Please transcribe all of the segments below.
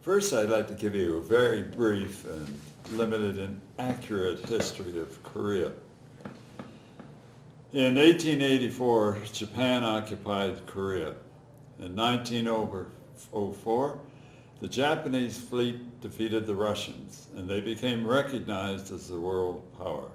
First, I'd like to give you a very brief and limited and accurate history of Korea. In 1884, Japan occupied Korea. In 1904, the Japanese fleet defeated the Russians, and they became recognized as the world power.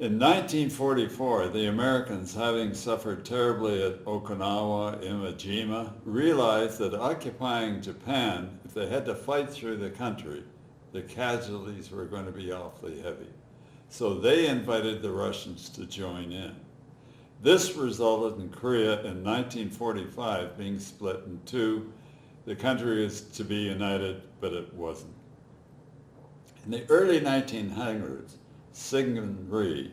In 1944, the Americans, having suffered terribly at Okinawa, Iwo Jima, realized that occupying Japan, if they had to fight through the country, the casualties were going to be awfully heavy. So they invited the Russians to join in. This resulted in Korea in 1945 being split in two. The country was to be united, but it wasn't. In the early 1900s, Syngman Rhee,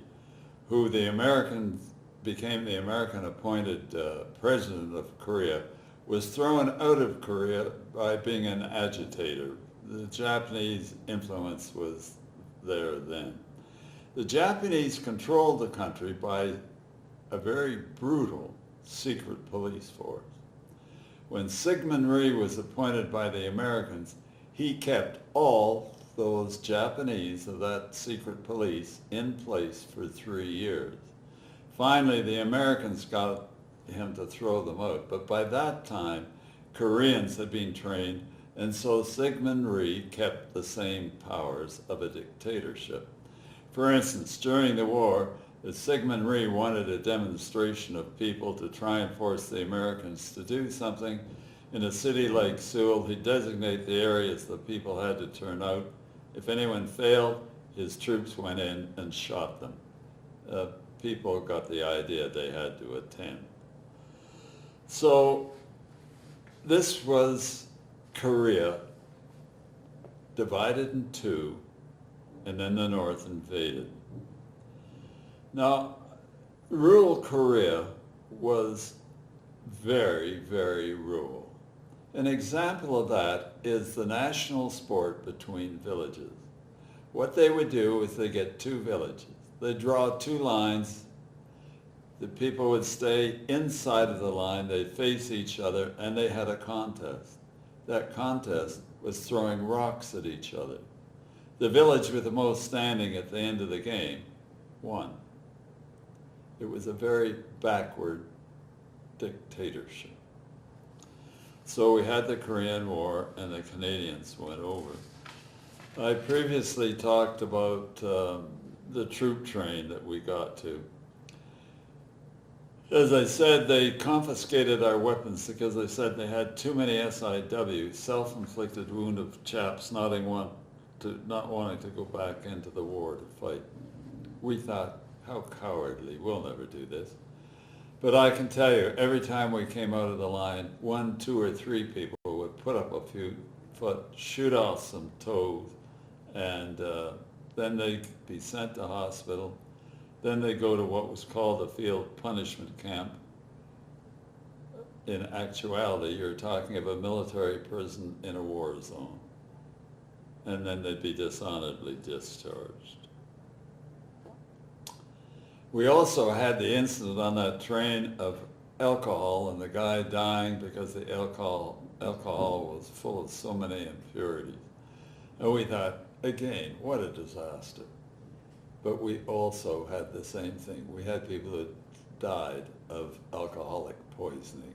who became the American appointed president of Korea, was thrown out of Korea by being an agitator. The Japanese influence was there then. The Japanese controlled the country by a very brutal secret police force. When Syngman Rhee was appointed by the Americans, he kept all those Japanese of that secret police in place for 3 years. Finally, the Americans got him to throw them out, but by that time, Koreans had been trained, and so Syngman Rhee kept the same powers of a dictatorship. For instance, during the war, Syngman Rhee wanted a demonstration of people to try and force the Americans to do something. In a city like Seoul, he'd designate the areas that people had to turn out. If anyone failed, his troops went in and shot them. People got the idea they had to attend. So this was Korea divided in two, and then the North invaded. Now, rural Korea was very, very rural. An example of that is the national sport between villages. What they would do is they get two villages. They draw two lines. The people would stay inside of the line. They'd face each other, and they had a contest. That contest was throwing rocks at each other. The village with the most standing at the end of the game won. It was a very backward dictatorship. So we had the Korean War, and the Canadians went over. I previously talked about the troop train that we got to. As I said, they confiscated our weapons because they said they had too many SIW, self-inflicted wound of chaps not wanting to go back into the war to fight. We thought, how cowardly, we'll never do this. But I can tell you, every time we came out of the line, 1, 2, or 3 people would put up a few foot, shoot off some toes, and then they'd be sent to hospital. Then they go to what was called a field punishment camp. In actuality, you're talking of a military prison in a war zone. And then they'd be dishonorably discharged. We also had the incident on that train of alcohol and the guy dying because the alcohol was full of so many impurities. And we thought, again, what a disaster. But we also had the same thing. We had people that died of alcoholic poisoning.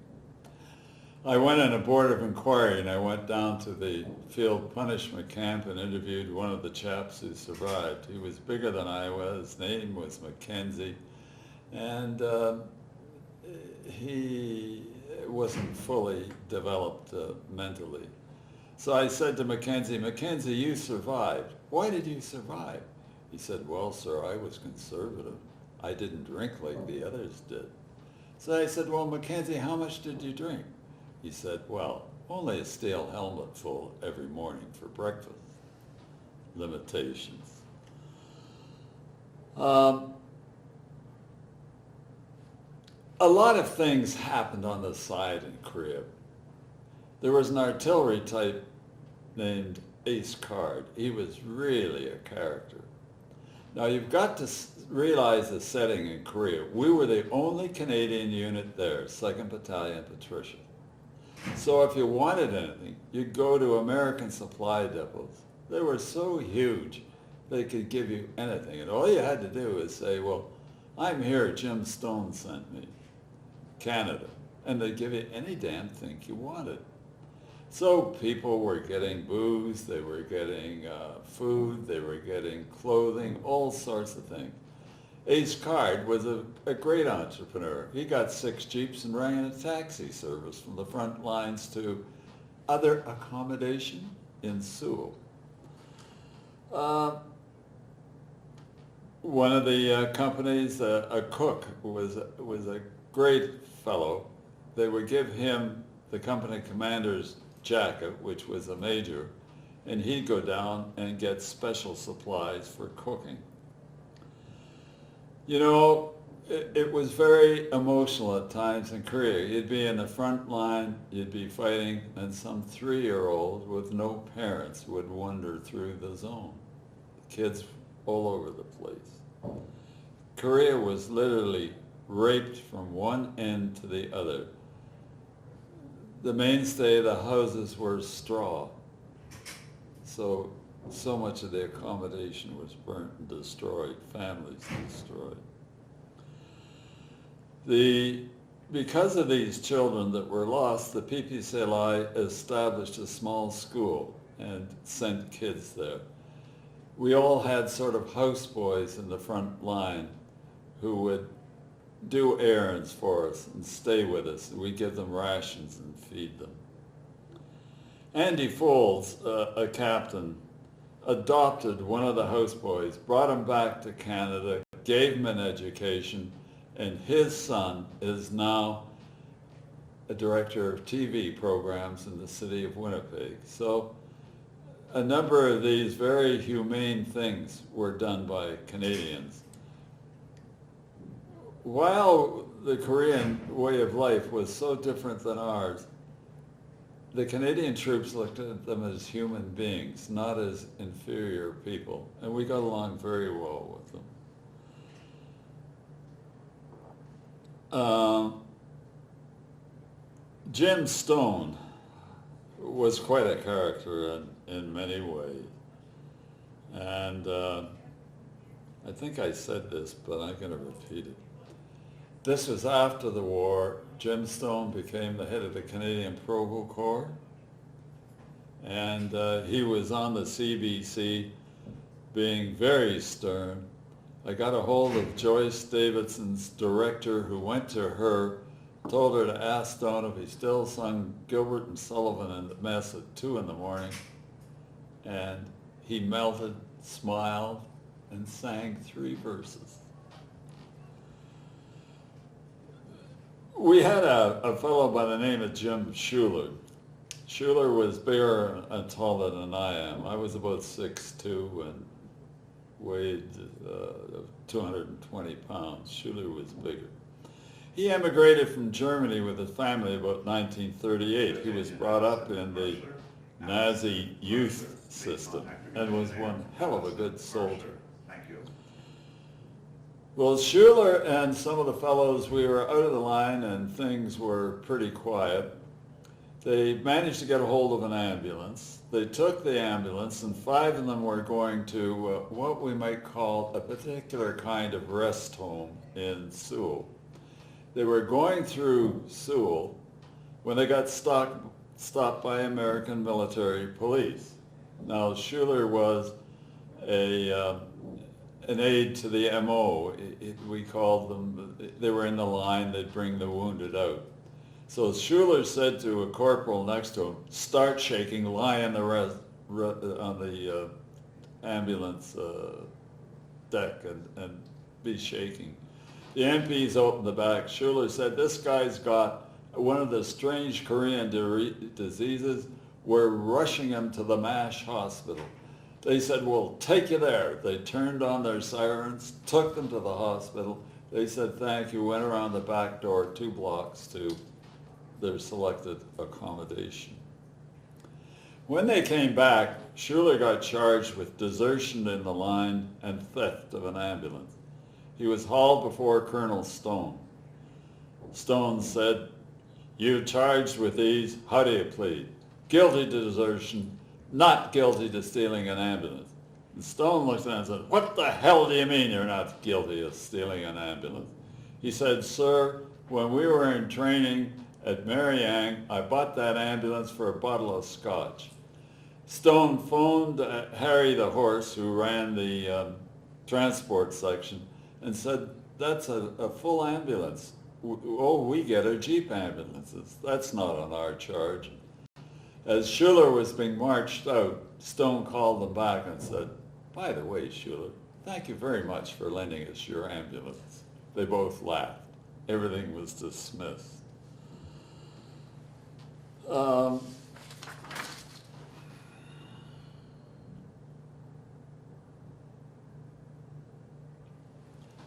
I went on a board of inquiry, and I went down to the field punishment camp and interviewed one of the chaps who survived. He was bigger than I was. His name was Mackenzie, and he wasn't fully developed mentally. So I said to Mackenzie, "Mackenzie, you survived. Why did you survive?" He said, "Well, sir, I was conservative. I didn't drink like the others did." So I said, "Well, Mackenzie, how much did you drink?" He said, "Well, only a steel helmet full every morning for breakfast." Limitations. A lot of things happened on the side in Korea. There was an artillery type named Ace Card. He was really a character. Now you've got to realize the setting in Korea. We were the only Canadian unit there, 2nd Battalion Patricia. So if you wanted anything, you'd go to American supply depots. They were so huge, they could give you anything. And all you had to do is say, well, I'm here, Jim Stone sent me, Canada. And they'd give you any damn thing you wanted. So people were getting booze, they were getting food, they were getting clothing, all sorts of things. Ace Card was a great entrepreneur. He got 6 Jeeps and ran a taxi service from the front lines to other accommodation in Sewell. One of the companies, a cook, was a great fellow. They would give him the company commander's jacket, which was a major, and he'd go down and get special supplies for cooking. You know, it was very emotional at times in Korea. You'd be in the front line, you'd be fighting, and some 3-year-old with no parents would wander through the zone. Kids all over the place. Korea was literally raped from one end to the other. The mainstay of the houses were straw. So much of the accommodation was burnt and destroyed, families destroyed. Because of these children that were lost, the PPCLI established a small school and sent kids there. We all had sort of houseboys in the front line who would do errands for us and stay with us. We'd give them rations and feed them. Andy Folds, a captain, adopted one of the houseboys, brought him back to Canada, gave him an education, and his son is now a director of TV programs in the city of Winnipeg. So a number of these very humane things were done by Canadians. While the Korean way of life was so different than ours, the Canadian troops looked at them as human beings, not as inferior people, and we got along very well with them. Jim Stone was quite a character in many ways, and I think I said this, but I'm going to repeat it. This was after the war. Jim Stone became the head of the Canadian Provo Corps, and he was on the CBC being very stern. I got a hold of Joyce Davidson's director, who went to her, told her to ask Stone if he still sung Gilbert and Sullivan in the mess at 2 in the morning, and he melted, smiled, and sang 3 verses. We had a fellow by the name of Jim Schuler. Schuler was bigger and taller than I am. I was about 6'2" and weighed 220 pounds. Schuler was bigger. He emigrated from Germany with his family about 1938. He was brought up in the Nazi youth system and was one hell of a good soldier. Well, Schuler and some of the fellows, we were out of the line and things were pretty quiet. They managed to get a hold of an ambulance. They took the ambulance, and 5 of them were going to what we might call a particular kind of rest home in Sewell. They were going through Sewell when they got stopped by American military police. Now, Schuler was an aide to the MO. We called them, they were in the line, they'd bring the wounded out. So Schuler said to a corporal next to him, start shaking, lie on the ambulance deck and be shaking. The MPs opened the back. Schuler said, this guy's got one of the strange Korean diseases. We're rushing him to the MASH hospital. They said, we'll take you there. They turned on their sirens, took them to the hospital. They said, thank you, went around the back door 2 blocks to their selected accommodation. When they came back, Schuler got charged with desertion in the line and theft of an ambulance. He was hauled before Colonel Stone. Stone said, You charged with these, how do you plead? Guilty to desertion, not guilty to stealing an ambulance. And Stone looked at him and said, what the hell do you mean you're not guilty of stealing an ambulance? He said, sir, when we were in training at Mariang, I bought that ambulance for a bottle of scotch. Stone phoned Harry the horse, who ran the transport section, and said, that's a full ambulance. All we get are Jeep ambulances. That's not on our charge. As Schuler was being marched out, Stone called them back and said, by the way, Schuler, thank you very much for lending us your ambulance. They both laughed. Everything was dismissed.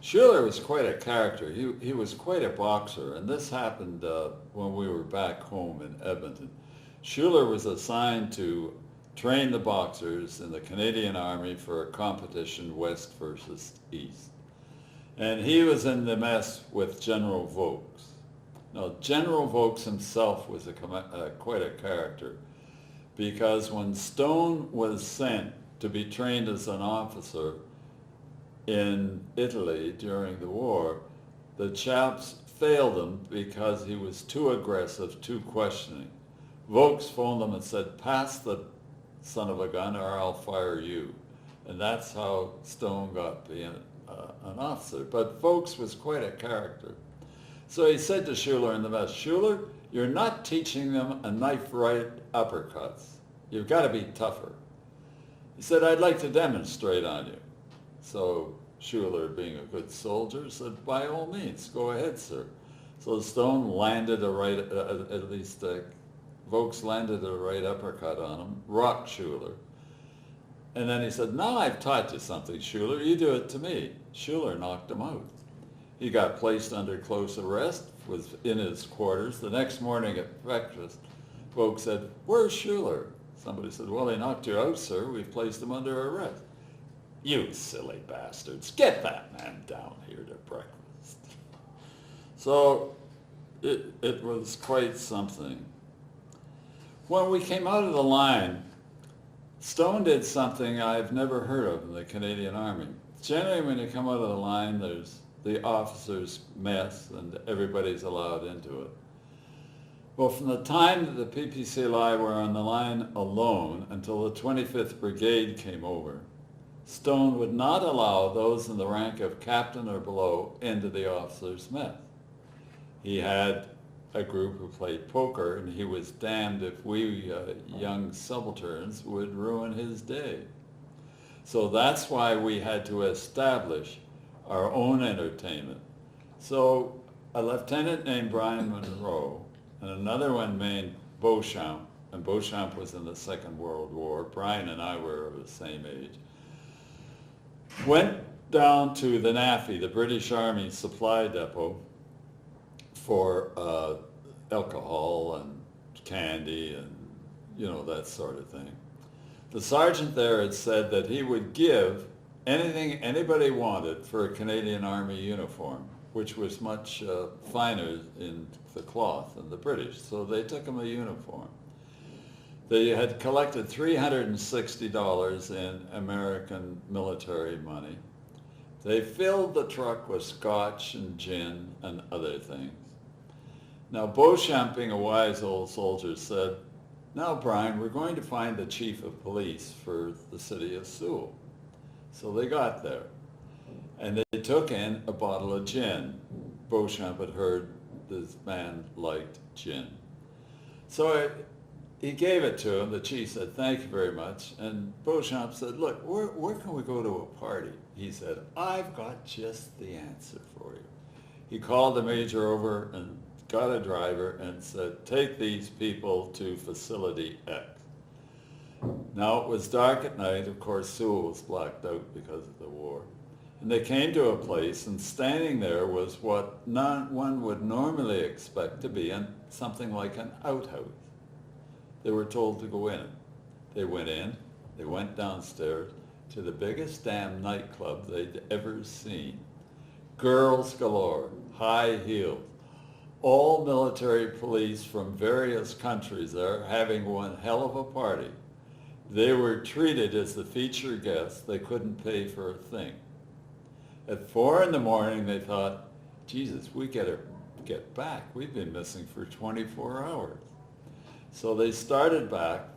Schuler was quite a character. He was quite a boxer, and this happened when we were back home in Edmonton. Schuler was assigned to train the boxers in the Canadian Army for a competition, West versus East. And he was in the mess with General Vokes. Now, General Vokes himself was quite a character, because when Stone was sent to be trained as an officer in Italy during the war, the chaps failed him because he was too aggressive, too questioning. Vokes phoned them and said, pass the son of a gun or I'll fire you. And that's how Stone got being an officer. But Vokes was quite a character. So he said to Schuler in the mess, Schuler, you're not teaching them a knife right uppercuts. You've got to be tougher. He said, I'd like to demonstrate on you. So Schuler, being a good soldier, said, by all means, go ahead, sir. So Stone landed a right, at least Vokes landed a right uppercut on him, rocked Schuler. And then he said, now I've taught you something, Schuler, you do it to me. Schuler knocked him out. He got placed under close arrest, was in his quarters. The next morning at breakfast, Vokes said, where's Schuler? Somebody said, well, he knocked you out, sir. We've placed him under arrest. You silly bastards, get that man down here to breakfast. So it was quite something. When we came out of the line, Stone did something I've never heard of in the Canadian Army. Generally, when you come out of the line, there's the officers' mess and everybody's allowed into it. Well, from the time that the PPCLI were on the line alone until the 25th Brigade came over, Stone would not allow those in the rank of captain or below into the officers' mess. He had a group who played poker, and he was damned if we young subalterns would ruin his day. So that's why we had to establish our own entertainment. So a lieutenant named Brian Monroe and another one named Beauchamp, and Beauchamp was in the Second World War. Brian and I were of the same age. Went down to the NAFI, the British Army Supply Depot, for alcohol and candy and, you know, that sort of thing. The sergeant there had said that he would give anything anybody wanted for a Canadian Army uniform, which was much finer in the cloth than the British, so they took him a uniform. They had collected $360 in American military money. They filled the truck with scotch and gin and other things. Now, Beauchamp, being a wise old soldier, said, now, Brian, we're going to find the chief of police for the city of Sewell. So they got there, and they took in a bottle of gin. Beauchamp had heard this man liked gin. So he gave it to him. The chief said, thank you very much. And Beauchamp said, look, where can we go to a party? He said, I've got just the answer for you. He called the major over and got a driver and said, take these people to facility X. Now it was dark at night. Of course, Sewell was blacked out because of the war. And they came to a place, and standing there was what one would normally expect to be something like an outhouse. They were told to go in it. They went in, they went downstairs to the biggest damn nightclub they'd ever seen. Girls galore, high heels, all military police from various countries there having one hell of a party. They were treated as the featured guests. They couldn't pay for a thing. At 4 a.m, they thought, Jesus, we gotta get back. We've been missing for 24 hours. So they started back.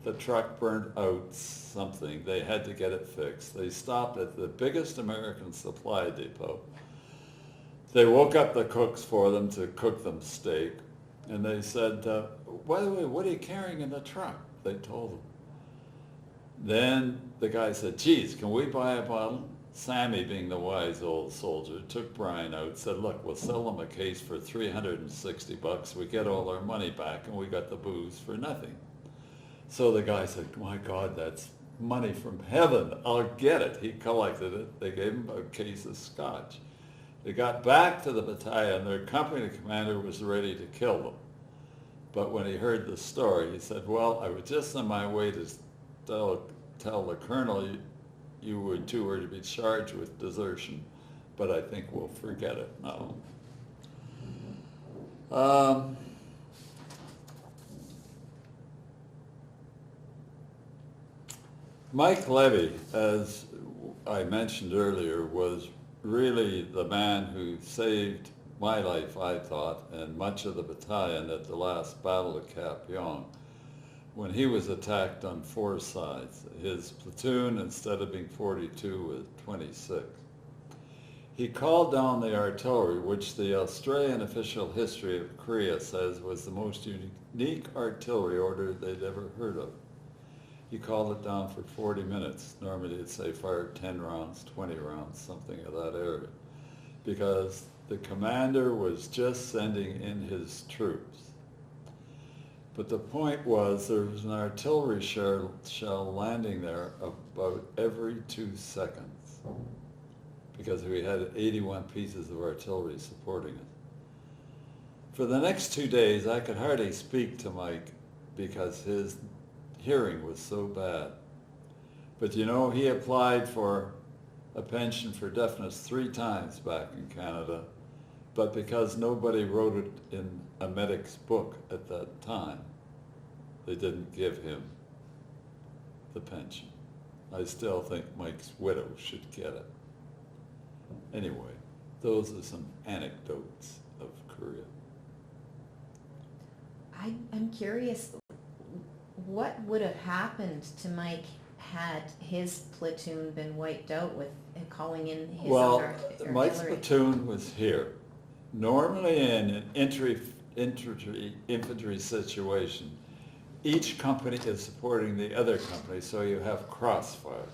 The truck burnt out something. They had to get it fixed. They stopped at the biggest American supply depot. They woke up the cooks for them to cook them steak. And they said, by the way, what are you carrying in the truck? They told them. Then the guy said, geez, can we buy a bottle? Sammy, being the wise old soldier, took Brian out, said, look, we'll sell them a case for $360. We get all our money back, and we got the booze for nothing. So the guy said, my God, that's money from heaven. I'll get it. He collected it. They gave him a case of scotch. They got back to the battalion. Their company commander was ready to kill them. But when he heard the story, he said, well, I was just on my way to tell the colonel you two were to be charged with desertion, but I think we'll forget it now. Mike Levy, as I mentioned earlier, was really the man who saved my life, I thought, and much of the battalion at the last Battle of Cap Yon, when he was attacked on 4 sides. His platoon, instead of being 42, was 26. He called down the artillery, which the Australian official history of Korea says was the most unique artillery order they'd ever heard of. He called it down for 40 minutes. Normally it'd say fire 10 rounds, 20 rounds, something of that area, because the commander was just sending in his troops. But the point was there was an artillery shell landing there about every 2 seconds, because we had 81 pieces of artillery supporting it. For the next 2 days, I could hardly speak to Mike because his hearing was so bad. But you know, he applied for a pension for deafness 3 times back in Canada, but because nobody wrote it in a medic's book at that time, they didn't give him the pension. I still think Mike's widow should get it. Anyway, those are some anecdotes of Korea. I'm curious, what would have happened to Mike had his platoon been wiped out with calling in his artillery? Mike's platoon was here. Normally in an infantry situation, each company is supporting the other company, so you have crossfire.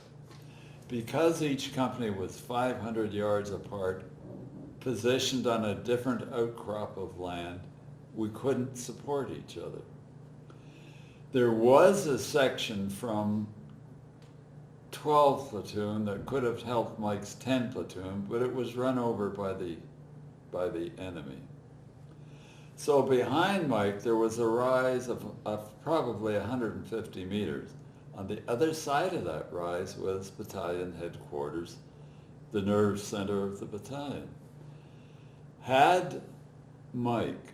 Because each company was 500 yards apart, positioned on a different outcrop of land, we couldn't support each other. There was a section from 12 platoon that could have helped Mike's 10 platoon, but it was run over by the enemy. So behind Mike, there was a rise of probably 150 meters. On the other side of that rise was battalion headquarters, the nerve center of the battalion. Had Mike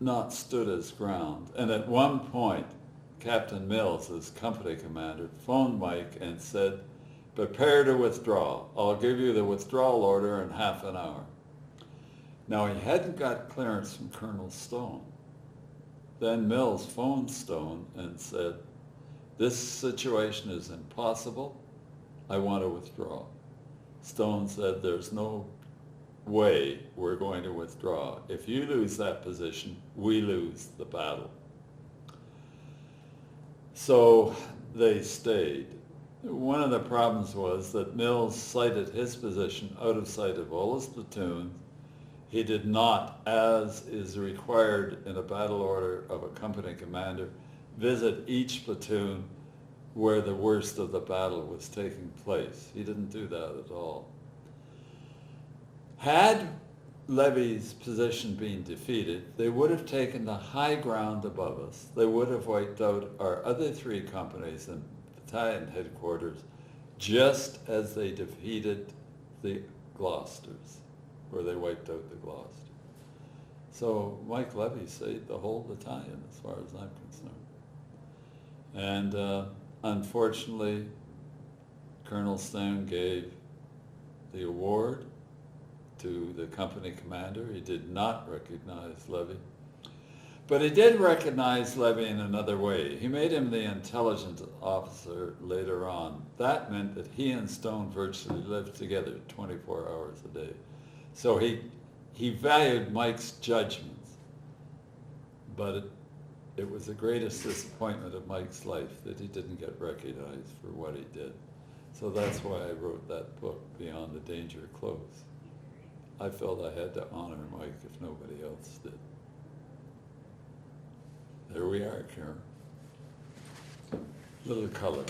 not stood his ground, and at one point, Captain Mills, as company commander, phoned Mike and said, prepare to withdraw. I'll give you the withdrawal order in half an hour. Now, he hadn't got clearance from Colonel Stone. Then Mills phoned Stone and said, this situation is impossible. I want to withdraw. Stone said, there's no way we're going to withdraw. If you lose that position, we lose the battle. So they stayed. One of the problems was that Mills sighted his position out of sight of all his platoons. He did not, as is required in a battle order of a company commander, visit each platoon where the worst of the battle was taking place. He didn't do that at all. Had Levy's position been defeated, they would have taken the high ground above us. They would have wiped out our other 3 companies and battalion headquarters, just as they defeated the Gloucesters, where they wiped out the Gloucester. So Mike Levy stayed the whole battalion as far as I'm concerned. And unfortunately, Colonel Stone gave the award to the company commander. He did not recognize Levy. But he did recognize Levy in another way. He made him the intelligence officer later on. That meant that he and Stone virtually lived together 24 hours a day. So he valued Mike's judgments. But it was the greatest disappointment of Mike's life that he didn't get recognized for what he did. So that's why I wrote that book, Beyond the Danger of Clothes. I felt I had to honor Mike if nobody else did. There we are, Karen. Little color.